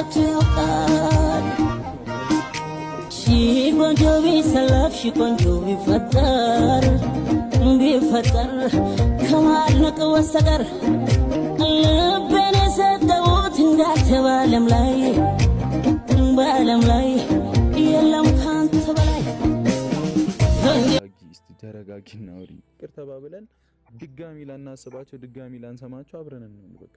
ገብቶ ያውቃል ቆንጆ ቢሰለፍ ቆንጆ ቢፈጠር ከማድነቅ በስተቀር ልቤን የሰጠሁት እንዳንተ በዓለም ላይ የለም ካንተ በላይ ተረጋጊና አውሪ ይቅር ተባብለን ድጋሚ ላናስባቸው ድጋሚ ላንሰማቸው አብረን ነው በቃ